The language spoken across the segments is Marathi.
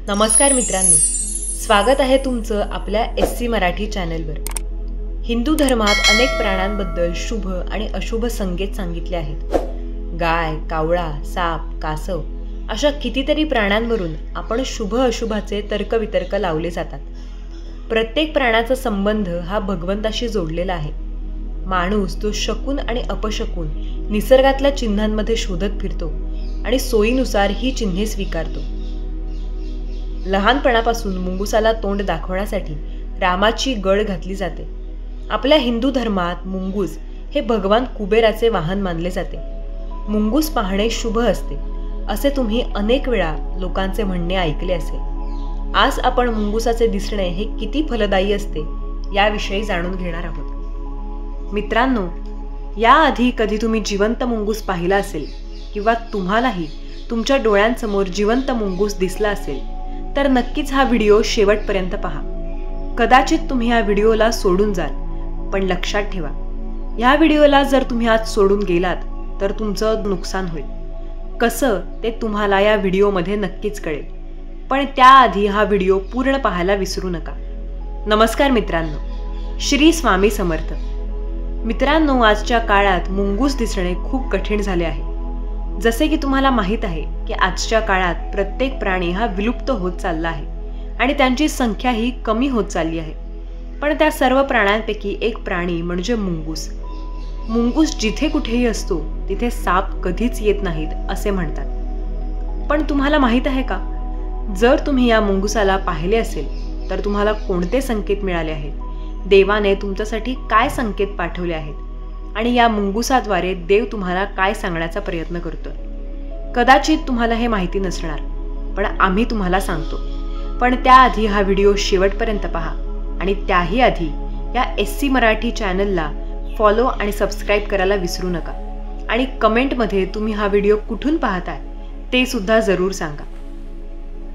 नमस्कार मित्रांनो, स्वागत आहे तुमचं आपल्या SC मराठी चॅनलवर। हिंदू धर्मात अनेक प्राण्यांबद्दल शुभ आणि अशुभ संकेत सांगितले आहेत। गाय, कावळा, साप, कासव अशा कितीतरी प्राण्यांवरून आपण शुभ अशुभाचे तर्कवितर्क लावले जातात। प्रत्येक प्राण्याचा संबंध हा भगवंताशी जोडलेला आहे। माणूस तो शकून आणि अपशकून निसर्गातल्या चिन्हांमध्ये शोधत फिरतो आणि सोयीनुसार ही चिन्हे स्वीकारतो। लहानपणापासून मुंगुसाला तोंड दाखवण्यासाठी रामाची गळ घातली जाते। आपल्या हिंदू धर्मात मुंगूस हे भगवान कुबेराचे वाहन मानले जाते। मुंगूस पाहणे शुभ असते असे तुम्ही अनेक वेळा लोकांचे म्हणणे ऐकले असेल। आज आपण मुंगुसाचे दिसणे हे किती फलदायी असते याविषयी जाणून घेणार आहोत। मित्रांनो, याआधी कधी तुम्ही जिवंत मुंगूस पाहिला असेल किंवा तुम्हालाही तुमच्या डोळ्यांसमोर जिवंत मुंगूस दिसला असेल तर नक्कीच हा व्हिडिओ शेवटपर्यंत पहा। कदाचित तुम्ही या व्हिडिओला सोडून जाल, पण लक्षात ठेवा, या व्हिडिओला जर तुम्ही आज सोडून गेलात तर तुमचं नुकसान होईल। कसं ते तुम्हाला या व्हिडिओमध्ये नक्कीच कळेल, पण त्याआधी हा व्हिडिओ पूर्ण पाहायला विसरू नका। नमस्कार मित्रांनो, श्री स्वामी समर्थ। मित्रांनो, आजच्या काळात मुंगूस दिसणे खूप कठीण झाले आहे। जसे की तुम्हाला माहित आहे की आजच्या काळात प्रत्येक प्राणी हा विलुप्त होत चालला आहे आणि त्यांची संख्याही कमी होत चालली आहे। पण त्या सर्व प्राण्यांपैकी एक प्राणी म्हणजे मुंगूस। मुंगूस जिथे कुठेही असतो तिथे साप कधीच येत नाहीत असे म्हणतात। पण तुम्हाला माहित आहे का, जर तुम्ही या मुंगुसाला पाहिले असेल तर तुम्हाला कोणते संकेत मिळाले आहेत, देवाने तुमच्यासाठी काय संकेत पाठवले आहेत आणि या मुंगुसाद्वारे देव तुम्हाला काय सांगण्याचा प्रयत्न करतोय। कदाचित तुम्हाला हे माहिती नसणार, पण आम्ही तुम्हाला सांगतो। पण त्याआधी हा व्हिडिओ शेवटपर्यंत पहा आणि त्याही आधी या SC मराठी चॅनलला फॉलो आणि सबस्क्राईब करायला विसरू नका आणि कमेंटमध्ये तुम्ही हा व्हिडिओ कुठून पाहताय ते सुद्धा जरूर सांगा।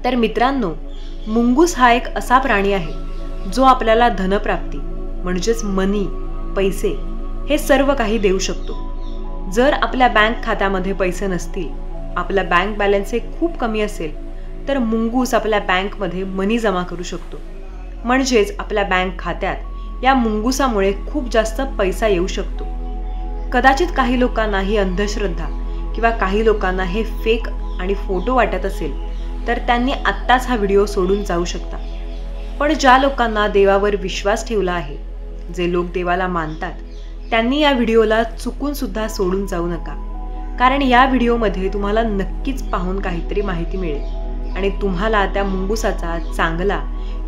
तर मित्रांनो, मुंगूस हा एक असा प्राणी आहे जो आपल्याला धनप्राप्ती म्हणजेच मनी, पैसे हे सर्व काही देऊ शकतो। जर आपल्या बँक खात्यामध्ये पैसे नसतील, आपला बँक बॅलन्स हे खूप कमी असेल, तर मुंगूस आपल्या बँकमध्ये मनी जमा करू शकतो। म्हणजेच आपल्या बँक खात्यात या मुंगुसामुळे खूप जास्त पैसा येऊ शकतो। कदाचित काही लोकांना ही अंधश्रद्धा किंवा काही लोकांना हे फेक आणि फोटो वाटत असेल तर त्यांनी आत्ताच हा व्हिडिओ सोडून जाऊ शकता। पण ज्या लोकांना देवावर विश्वास ठेवला आहे, जे लोक देवाला मानतात, त्यांनी या व्हिडिओला चुकून सुद्धा सोडून जाऊ नका, कारण या व्हिडिओमध्ये तुम्हाला नक्कीच पाहून काहीतरी माहिती मिळेल आणि तुम्हाला त्या मुंगुसाचा चांगला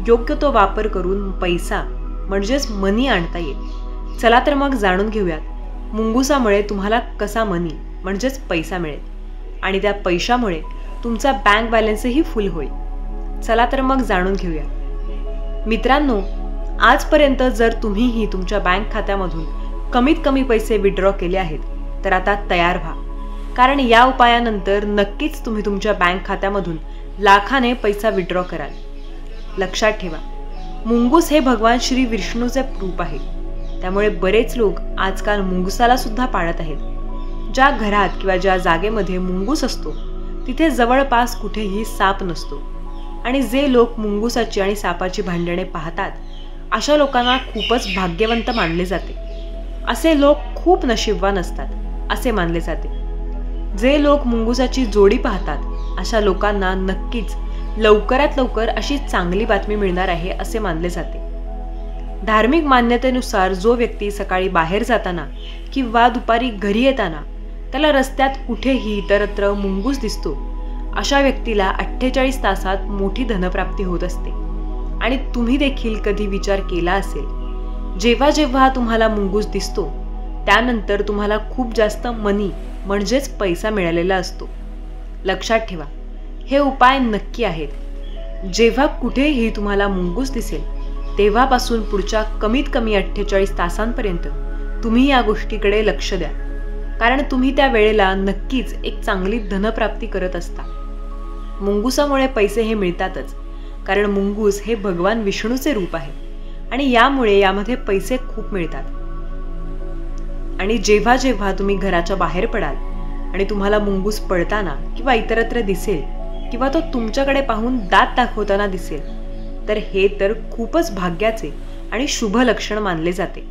योग्य तो वापर करून पैसा म्हणजेच मनी आणता येईल। चला तर मग जाणून घेऊयात मुंगुसामुळे तुम्हाला कसा मनी म्हणजेच पैसा मिळेल आणि त्या पैशामुळे तुमचा बँक बॅलन्सही फुल होईल। चला तर मग जाणून घेऊया। मित्रांनो, आजपर्यंत जर तुम्हीही तुमच्या बँक खात्यामधून कमीत कमी पैसे विड्रॉ केले आहेत तर आता तयार व्हा, कारण या उपायानंतर नक्कीच तुम्ही तुमच्या बँक खात्यामधून लाखाने पैसा विड्रॉ कराल। लक्षात ठेवा, मुंगूस हे भगवान श्री विष्णूचे रूप आहे, त्यामुळे बरेच लोक आजकाल मुंगुसाला सुद्धा पाळत आहेत। ज्या घरात किंवा ज्या जागेमध्ये मुंगूस असतो तिथे जवळपास कुठेही साप नसतो आणि जे लोक मुंगुसाची आणि सापाची भांडणे पाहतात अशा लोकांना खूपच भाग्यवंत मानले जाते। असे लोक खूप नशीबवान असतात असे मानले जाते। जे लोक मुंगुसाची जोडी पाहतात अशा लोकांना नक्कीच लवकरात लवकर अशी चांगली बातमी मिळणार आहे असे मानले जाते। धार्मिक मान्यतेनुसार जो व्यक्ती सकाळी बाहेर जाताना किंवा दुपारी घरी येताना त्याला रस्त्यात कुठेही इतरत्र मुंगूस दिसतो, अशा व्यक्तीला 48 तासात मोठी धनप्राप्ती होत असते। आणि तुम्ही देखील कधी विचार केला असेल, जेव्हा जेव्हा तुम्हाला मुंगूस दिसतो त्यानंतर तुम्हाला खूप जास्त मनी म्हणजेच पैसा मिळालेला असतो। लक्षात ठेवा, हे उपाय नक्की आहेत। जेव्हा कुठेही तुम्हाला मुंगूस दिसेल तेव्हापासून पुढच्या कमीत कमी 48 तासांपर्यंत तुम्ही या गोष्टीकडे लक्ष द्या, कारण तुम्ही त्या वेळेला नक्कीच एक चांगली धनप्राप्ती करत असता। मुंगुसामुळे पैसे हे मिळतातच, कारण मुंगूस हे भगवान विष्णूचे रूप आहे आणि यामुळे यामध्ये पैसे खूप मिळतात। आणि जेव्हा जेव्हा तुम्ही घराच्या बाहेर पडाल आणि तुम्हाला मुंगूस पळताना किंवा इतरत्र दिसेल किंवा तो तुमच्याकडे पाहून दात दाखवताना दिसेल तर हे तर खूपच भाग्याचे आणि शुभ लक्षण मानले जाते.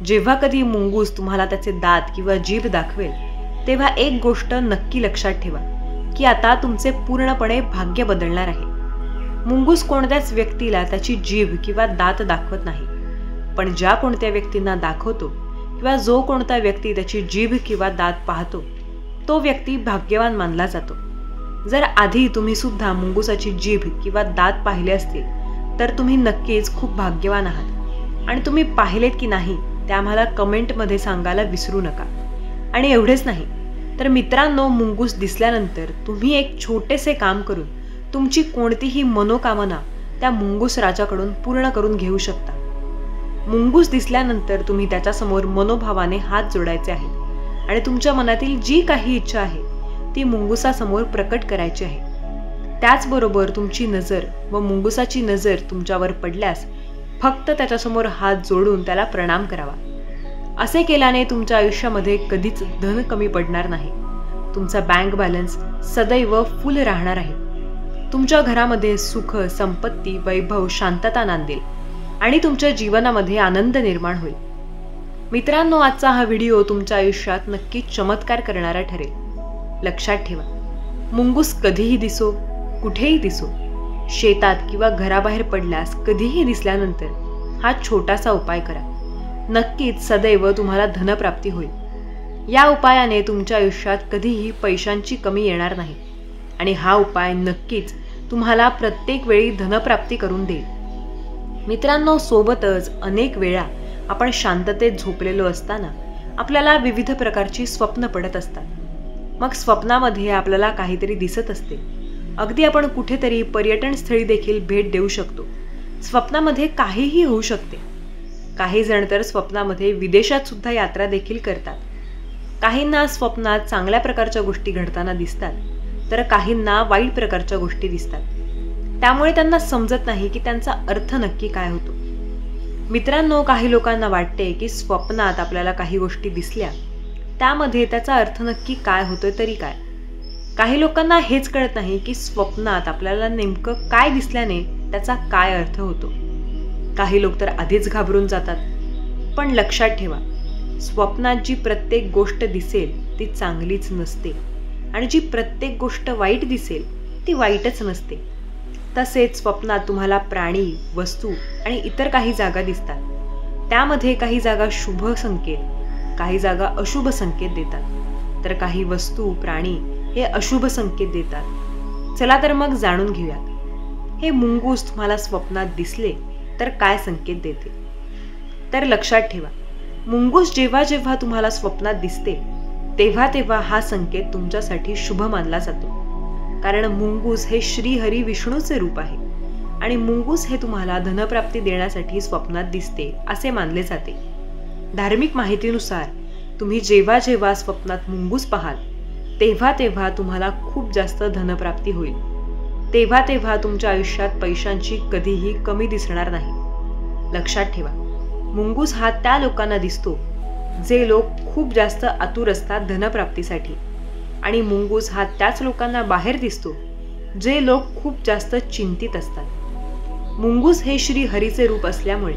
जेव्हा कधी मुंगूस तुम्हाला त्याचे दात किंवा जीभ दाखवेल तेव्हा एक गोष्ट नक्की लक्षात ठेवा की आता तुमचे पूर्णपणे भाग्य बदलणार आहे. मुंगूस कोणत्याच व्यक्तीला त्याची जीभ किंवा दात दाखवत नाही, पण ज्या कोणत्या व्यक्तींना दाखवतो किंवा जो कोणता व्यक्ती त्याची जीभ किंवा दात पाहतो तो व्यक्ती भाग्यवान मानला जातो. जर आधी तुम्ही सुद्धा मुंगुसाची जीभ किंवा दात पाहिले असतील तर तुम्ही नक्कीच खूप भाग्यवान आहात आणि तुम्ही पाहिलेत की नाही ते आम्हाला कमेंटमध्ये सांगायला विसरू नका. आणि एवढेच नाही तर मित्रांनो, मुंगूस दिसल्यानंतर तुम्ही एक छोटेसे काम करून तुमची कोणतीही मनोकामना त्या मुंगूस राजाकडून पूर्ण करून घेऊ शकता. मुंगूस दिसल्यानंतर तुम्ही त्याच्यासमोर मनोभावाने हात जोडायचे आहेत आणि तुमच्या मनातील जी काही इच्छा आहे ती मुंगुसासमोर प्रकट करायची आहे. त्याचबरोबर तुमची नजर व मुंगुसाची नजर तुमच्यावर पडल्यास फक्त त्याच्यासमोर हात जोडून त्याला प्रणाम करावा. असे केल्याने तुमच्या आयुष्यामध्ये कधीच धन कमी पडणार नाही. तुमचा बँक बॅलन्स सदैव फुल राहणार आहे. तुमच्या घरामध्ये सुख, संपत्ती, वैभव, शांतता नांदेल आणि तुमच्या जीवनामध्ये आनंद निर्माण होईल. मित्रांनो, आजचा हा व्हिडिओ तुमच्या आयुष्यात नक्की चमत्कार करणारा ठरेल. लक्षात ठेवा, मुंगूस कधीही दिसो, कुठेही दिसो, शेतात किंवा घराबाहेर पडल्यास कधीही दिसल्यानंतर हा छोटासा उपाय करा. नक्कीच सदैव तुम्हाला धनप्राप्ती होईल. या उपायाने तुमच्या आयुष्यात कधीही पैशांची कमी येणार नाही आणि हा उपाय नक्कीच तुम्हाला प्रत्येक वेळी धनप्राप्ती करून देईल. मित्रांनो, सोबतच अनेक वेळा आपण शांततेत झोपलेलो असताना आपल्याला विविध प्रकारची स्वप्न पडत असतात. मग स्वप्नामध्ये आपल्याला काहीतरी दिसत असते. अगदी आपण कुठेतरी पर्यटन स्थळी देखील भेट देऊ शकतो. स्वप्नामध्ये काहीही होऊ शकते. काही जण तर स्वप्नामध्ये विदेशात सुद्धा यात्रा देखील करतात. काहींना स्वप्नात चांगल्या प्रकारच्या गोष्टी घडताना दिसतात तर काहींना वाईट प्रकारच्या गोष्टी दिसतात. त्यामुळे त्यांना समजत नाही की त्यांचा अर्थ नक्की काय होतो. मित्रांनो, काही लोकांना वाटते की स्वप्नात आपल्याला काही गोष्टी दिसल्या त्यामध्ये त्याचा अर्थ नक्की काय होतोय तरी काय. काही लोकांना हेच कळत नाही की स्वप्नात आपल्याला नेमकं काय दिसल्याने त्याचा काय अर्थ होतो. काही लोक तर आधीच घाबरून जातात. पण लक्षात ठेवा, स्वप्नात जी प्रत्येक गोष्ट दिसेल ती चांगलीच नसते आणि जी प्रत्येक गोष्ट वाईट दिसेल ती वाईटच नसते. तसेच स्वप्नात तुम्हाला प्राणी, वस्तू आणि इतर काही जागा दिसतात. त्यामध्ये काही जागा शुभ संकेत, काही जागा अशुभ संकेत देतात तर काही वस्तू, प्राणी हे अशुभ संकेत देतात. चला तर मग जाणून घेऊयात, हे मुंगूस तुम्हाला स्वप्नात दिसले तर काय संकेत देते. तर लक्षात ठेवा, मुंगूस जेव्हा जेव्हा तुम्हाला स्वप्नात दिसते तेव्हा तेव्हा हा संकेत तुमच्यासाठी शुभ मानला जातो. कारण मुंगूस हे श्री हरी विष्णूचे रूप आहे आणि मुंगूस हे तुम्हाला धनप्राप्ती देण्यासाठी स्वप्नात दिसते असे मानले जाते. धार्मिक माहितीनुसार तुम्ही जेव्हा जेव्हा स्वप्नात मुंगूस पाहाल तेव्हा तेव्हा तुम्हाला खूप जास्त धनप्राप्ती होईल. तेव्हा तेव्हा तुमच्या आयुष्यात पैशांची कधीही कमी दिसणार नाही. लक्षात ठेवा, मुंगूस हा त्या लोकांना दिसतो जे लोक खूप जास्त आतुर असतात धनप्राप्तीसाठी आणि मुंगूस हा त्याच लोकांना बाहेर दिसतो जे लोक खूप जास्त चिंतित असतात. मुंगूस हे श्री हरीचे रूप असल्यामुळे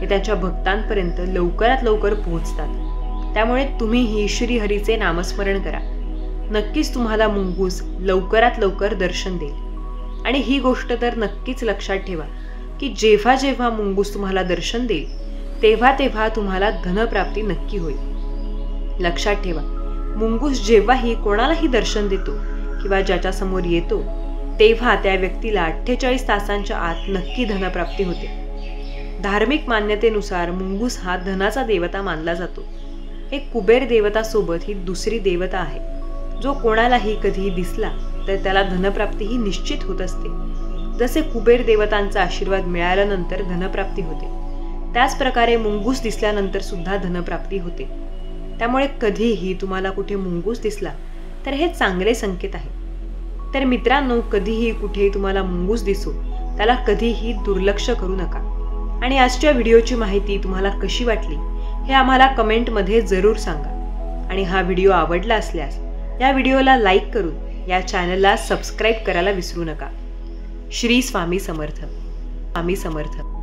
हे त्यांच्या भक्तांपर्यंत लवकरात लवकर पोहोचतात. त्यामुळे तुम्हीही श्री हरीचे नामस्मरण करा. नक्कीच तुम्हाला मुंगूस लवकरात लवकर दर्शन देईल. आणि ही गोष्ट तर नक्कीच लक्षात ठेवा की जेव्हा जेव्हा मुंगूस तुम्हाला दर्शन देईल तेव्हा तेव्हा तुम्हाला धनप्राप्ती नक्की होईल. लक्षात ठेवा, मुंगूस जेव्हाही कोणालाही दर्शन देतो किंवा ज्याच्या समोर येतो तेव्हा त्या व्यक्तीला 48 तासांच्या आत नक्की धनप्राप्ती होते. धार्मिक मान्यतेनुसार मुंगूस हा धनाचा देवता मानला जातो. हे कुबेर देवतासोबत ही दुसरी देवता आहे. जो कोणालाही कधीही दिसला तर त्याला धनप्राप्ती ही निश्चित होत असते. जसे कुबेर देवतांचा आशीर्वाद मिळाल्यानंतर धनप्राप्ती होते त्याच प्रकारे मुंगूस दिसल्यानंतर सुद्धा धनप्राप्ती होते. त्यामुळे कधीही तुम्हाला कुठे मुंगूस दिसला तर हे चांगले संकेत आहे. तर मित्रांनो, कधीही कुठेही तुम्हाला मुंगूस दिसो त्याला कधीही दुर्लक्ष करू नका. आणि आजच्या व्हिडिओची माहिती तुम्हाला कशी वाटली हे आम्हाला कमेंटमध्ये जरूर सांगा. आणि हा व्हिडिओ आवडला असल्यास या व्हिडिओला लाईक करून या चॅनलला सबस्क्राईब करायला विसरू नका. श्री स्वामी समर्थ. स्वामी समर्थ.